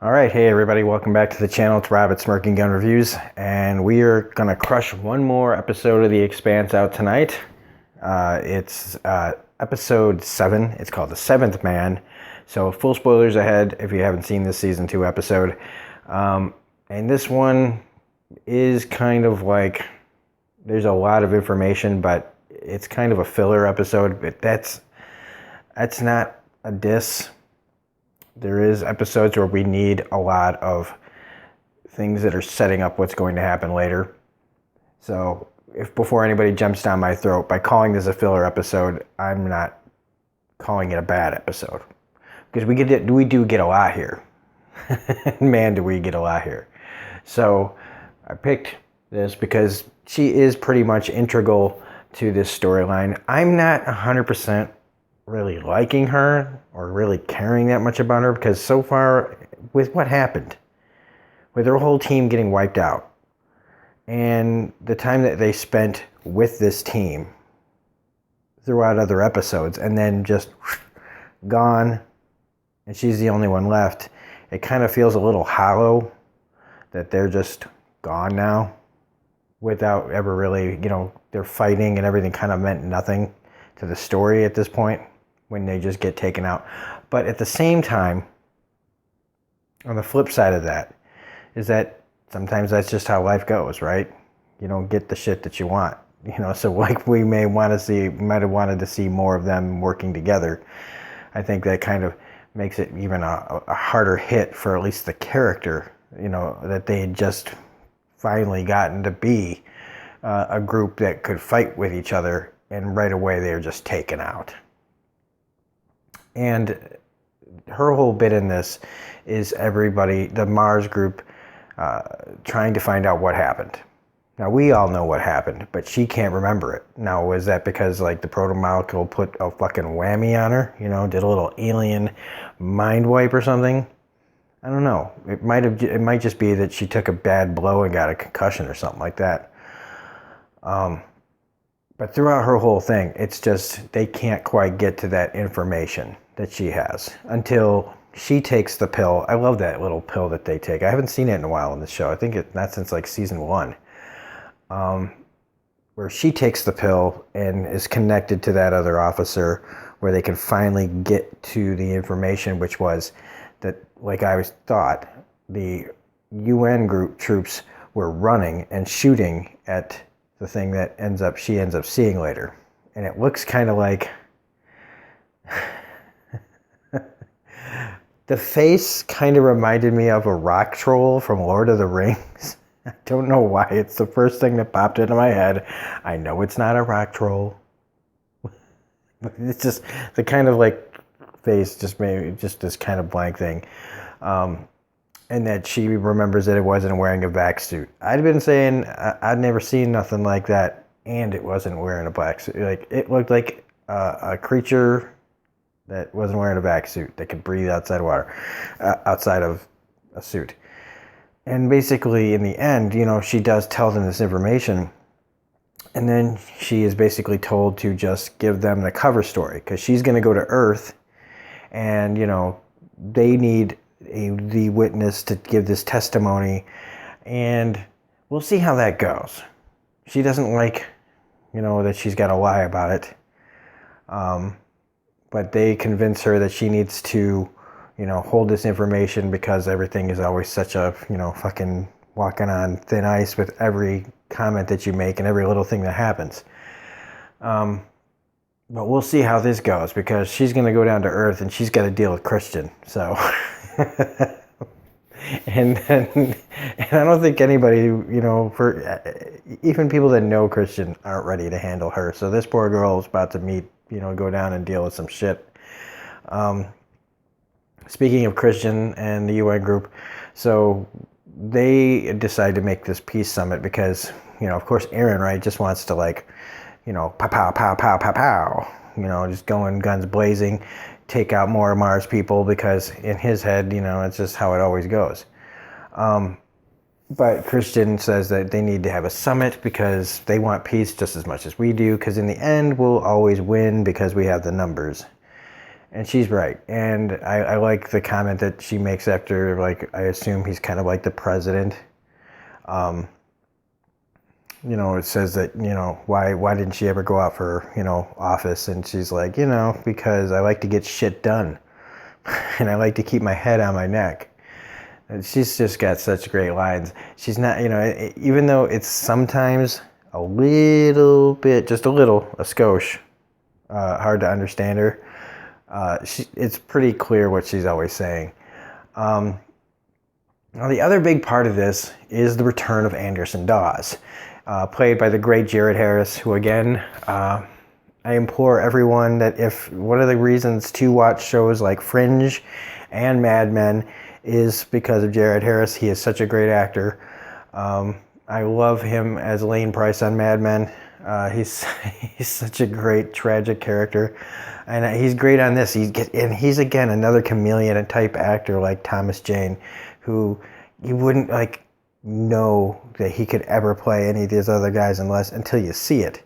All right, hey everybody, welcome back to the channel. It's Rob at Smirking Gun Reviews, and we are gonna crush one more episode of The Expanse out tonight. It's episode 7. It's called The Seventh Man. So full spoilers ahead if you haven't seen this season 2 episode. And this one is kind of like, there's a lot of information, but it's kind of a filler episode. But that's not a diss. There is episodes where we need a lot of things that are setting up what's going to happen later. So if before anybody jumps down my throat by calling this a filler episode, I'm not calling it a bad episode, because we do get a lot here. Man, do we get a lot here. So I picked this because she is pretty much integral to this storyline. I'm not 100% really liking her or really caring that much about her, because so far with what happened with her whole team getting wiped out and the time that they spent with this team throughout other episodes and then just gone and she's the only one left, it kind of feels a little hollow that they're just gone now without ever really, they're fighting and everything kind of meant nothing to the story at this point when they just get taken out. But at the same time, on the flip side of that, is that sometimes that's just how life goes, right? You don't get the shit that you want. So like we might have wanted to see more of them working together. I think that kind of makes it even a harder hit for at least the character, that they had just finally gotten to be a group that could fight with each other, and right away they were just taken out. And her whole bit in this is everybody, the Mars group, trying to find out what happened. Now, we all know what happened, but she can't remember it. Now, was that because, like, the proto-molecule put a fucking whammy on her? Did a little alien mind wipe or something? I don't know. It might just be that she took a bad blow and got a concussion or something like that. But throughout her whole thing, it's just they can't quite get to that information that she has until she takes the pill. I love that little pill that they take. I haven't seen it in a while in the show. I think not since like season 1, where she takes the pill and is connected to that other officer, where they can finally get to the information, which was that, like I always thought, the UN group troops were running and shooting at the thing that she ends up seeing later. And it looks kind of like the face kind of reminded me of a rock troll from Lord of the Rings. I don't know why. It's the first thing that popped into my head. I know it's not a rock troll. But it's just the kind of like face, just this kind of blank thing. And that she remembers that it wasn't wearing a vac suit. I'd been saying I'd never seen nothing like that, and it wasn't wearing a black suit. Like, it looked like a creature that wasn't wearing a vac suit that could breathe outside water, outside of a suit. And basically, in the end, she does tell them this information, and then she is basically told to just give them the cover story, because she's going to go to Earth, and they need the witness to give this testimony, and we'll see how that goes. She doesn't like, that she's got to lie about it. But they convince her that she needs to, hold this information, because everything is always such a, fucking walking on thin ice with every comment that you make and every little thing that happens. But we'll see how this goes, because she's going to go down to Earth and she's got to deal with Christian. So, and I don't think anybody, for even people that know Christian aren't ready to handle her. So this poor girl is about to meet, go down and deal with some shit. Speaking of Christian and the UN group, so they decide to make this peace summit because, of course, Aaron, right, just wants to, like, pow, pow, pow, pow, pow, pow, just going guns blazing, take out more Mars people, because in his head, it's just how it always goes. But Christian says that they need to have a summit because they want peace just as much as we do, because in the end, we'll always win because we have the numbers. And she's right. And I like the comment that she makes after, like, I assume he's kind of like the president. It says that, why didn't she ever go out for, office? And she's like, because I like to get shit done. And I like to keep my head on my neck. And she's just got such great lines. She's not, even though it's sometimes a little bit, just a skosh, hard to understand her. It's pretty clear what she's always saying. Now, the other big part of this is the return of Anderson Dawes, played by the great Jared Harris, who, again, I implore everyone that if one of the reasons to watch shows like Fringe and Mad Men is because of Jared Harris. He is such a great actor. I love him as Lane Price on Mad Men. He's such a great tragic character, and he's great on this. He's again another chameleon type actor like Thomas Jane, who you wouldn't know that he could ever play any of these other guys until you see it.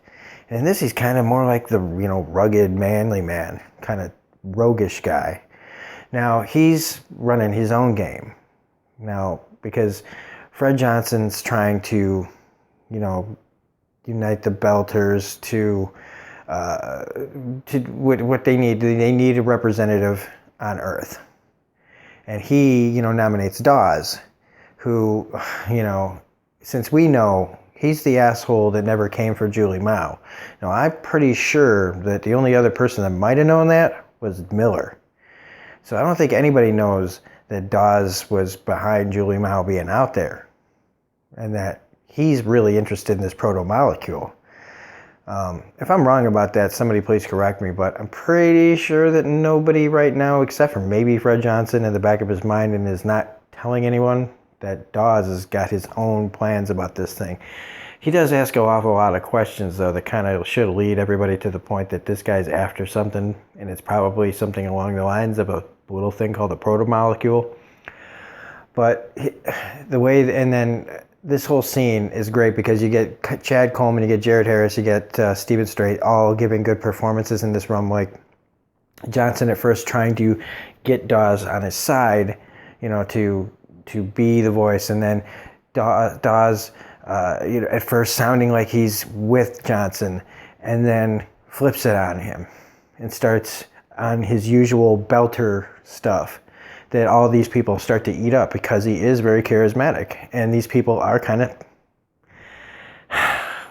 And in this, he's kind of more like the rugged, manly man, kind of roguish guy. Now he's running his own game now because Fred Johnson's trying to, unite the Belters to what they need. They need a representative on Earth, and he, nominates Dawes, who, since we know he's the asshole that never came for Julie Mao. Now I'm pretty sure that the only other person that might have known that was Miller. So I don't think anybody knows that Dawes was behind Julie Mao being out there, and that he's really interested in this proto-molecule. If I'm wrong about that, somebody please correct me, but I'm pretty sure that nobody right now, except for maybe Fred Johnson in the back of his mind, and is not telling anyone that Dawes has got his own plans about this thing. He does ask an awful lot of questions, though, that kind of should lead everybody to the point that this guy's after something, and it's probably something along the lines of a little thing called the proto-molecule. But and then this whole scene is great because you get Chad Coleman, you get Jared Harris, you get Stephen Strait, all giving good performances in this room. Like Johnson at first trying to get Dawes on his side, to be the voice, and then Dawes, at first sounding like he's with Johnson, and then flips it on him and starts on his usual belter stuff that all these people start to eat up because he is very charismatic. And these people are kind of,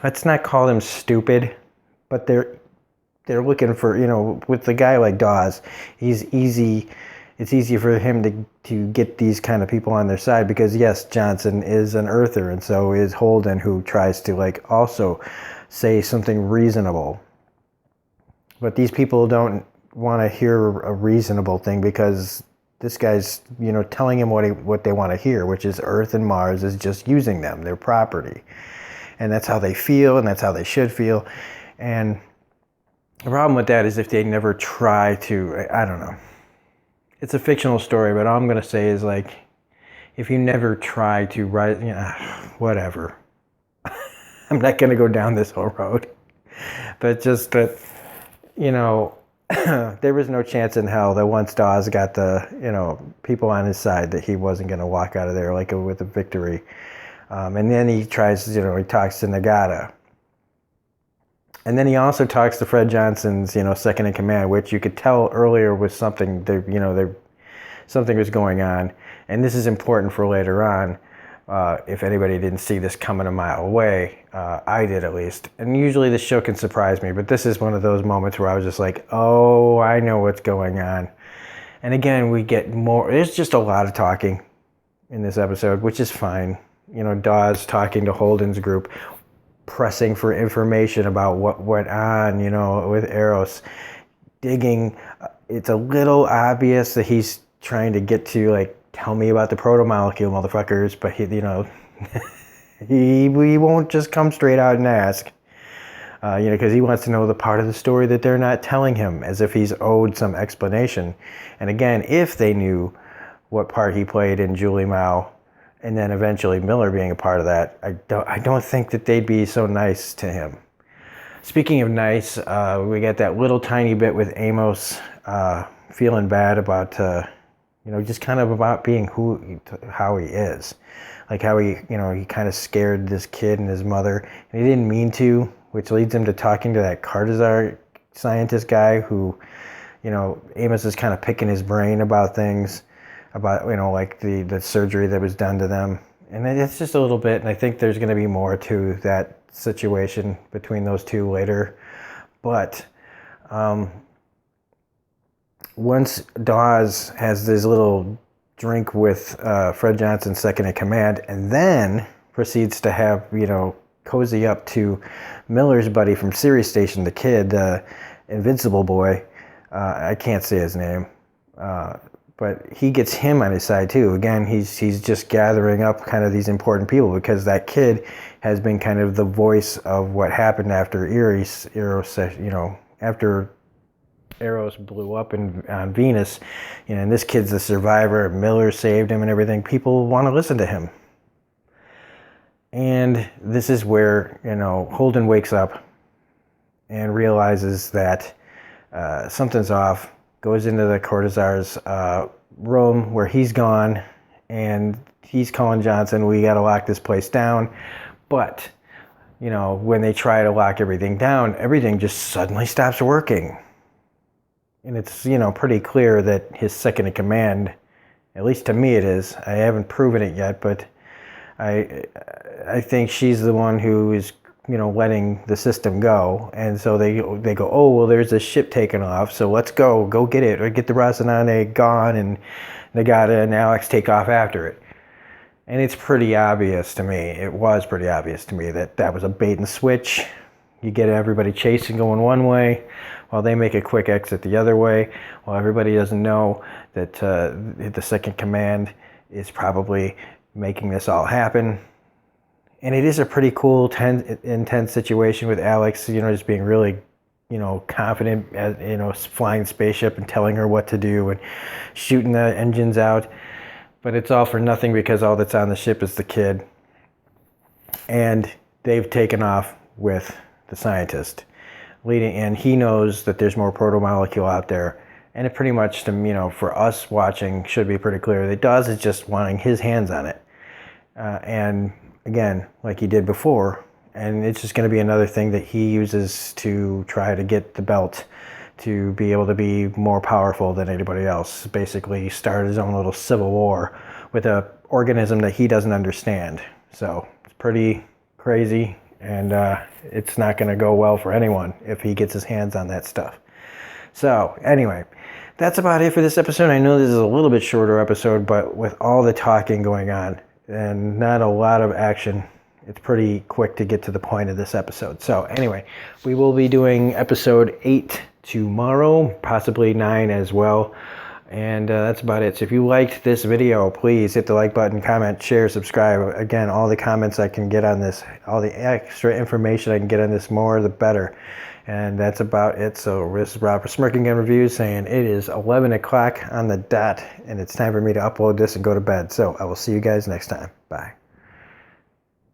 let's not call them stupid, but they're looking for, with the guy like Dawes, it's easy for him to get these kind of people on their side because, yes, Johnson is an earther, and so is Holden, who tries to also say something reasonable. But these people don't want to hear a reasonable thing because this guy's, telling him what they want to hear, which is Earth and Mars is just using them, their property. And that's how they feel, and that's how they should feel. And the problem with that is if they never try to, I don't know. It's a fictional story, but all I'm going to say is, if you never try to write, whatever. I'm not going to go down this whole road. But just that, there was no chance in hell that once Dawes got the, people on his side that he wasn't going to walk out of there with a victory. And then he tries, he talks to Nagata. And then he also talks to Fred Johnson's, second in command, which you could tell earlier was something, something was going on. And this is important for later on. If anybody didn't see this coming a mile away, I did at least. And usually this show can surprise me, but this is one of those moments where I was just like, oh, I know what's going on. And again, we get more, there's just a lot of talking in this episode, which is fine. Dawes talking to Holden's group, pressing for information about what went on, with Eros, digging. It's a little obvious that he's trying to get to, tell me about the proto-molecule, motherfuckers, but he won't just come straight out and ask, because he wants to know the part of the story that they're not telling him, as if he's owed some explanation. And again, if they knew what part he played in Julie Mao, and then eventually Miller being a part of that, I don't think that they'd be so nice to him. Speaking of nice, we got that little tiny bit with Amos, feeling bad about, just kind of about being how he is. Like how he kind of scared this kid and his mother, and he didn't mean to, which leads him to talking to that Cartazar scientist guy who, Amos is kind of picking his brain about things, about, like the surgery that was done to them. And it's just a little bit, and I think there's going to be more to that situation between those two later. But once Dawes has this little drink with Fred Johnson, second in command, and then proceeds to have, cozy up to Miller's buddy from Sirius Station, the kid, Invincible Boy. I can't say his name, but he gets him on his side too. Again, he's just gathering up kind of these important people, because that kid has been kind of the voice of what happened after after Eros blew up on Venus, and this kid's the survivor. Miller saved him and everything. People want to listen to him. And this is where, Holden wakes up and realizes that something's off, goes into the Cortazar's room where he's gone, and he's calling Johnson, we got to lock this place down. But, when they try to lock everything down, everything just suddenly stops working. And it's, pretty clear that his second in command, at least to me it is, I haven't proven it yet, but I think she's the one who is, letting the system go. And so they go, oh, well, there's a ship taken off, so let's go get it, or get the Rocinante gone, and Nagata and Alex take off after it. And it's pretty obvious to me, it was pretty obvious to me that was a bait and switch. You get everybody chasing going one way, while they make a quick exit the other way, while everybody doesn't know that the second command is probably making this all happen. And it is a pretty cool, intense situation with Alex, just being really, confident, flying the spaceship and telling her what to do and shooting the engines out. But it's all for nothing, because all that's on the ship is the kid. And they've taken off with the scientist. And he knows that there's more proto-molecule out there. And it pretty much, for us watching, should be pretty clear that Dawes is just wanting his hands on it. And again, like he did before, and it's just going to be another thing that he uses to try to get the belt to be able to be more powerful than anybody else. Basically start his own little civil war with an organism that he doesn't understand. So it's pretty crazy, and it's not going to go well for anyone if he gets his hands on that stuff. So anyway, that's about it for this episode. I know this is a little bit shorter episode, but with all the talking going on and not a lot of action, it's pretty quick to get to the point of this episode. So anyway, we will be doing episode 8 tomorrow, possibly 9 as well. And that's about it. So if you liked this video, please hit the like button, comment, share, subscribe. Again, all the comments I can get on this, all the extra information I can get on this, more the better. And that's about it. So this is Rob for Smirking Gun Reviews, saying it is 11 o'clock on the dot, and it's time for me to upload this and go to bed. So I will see you guys next time. Bye.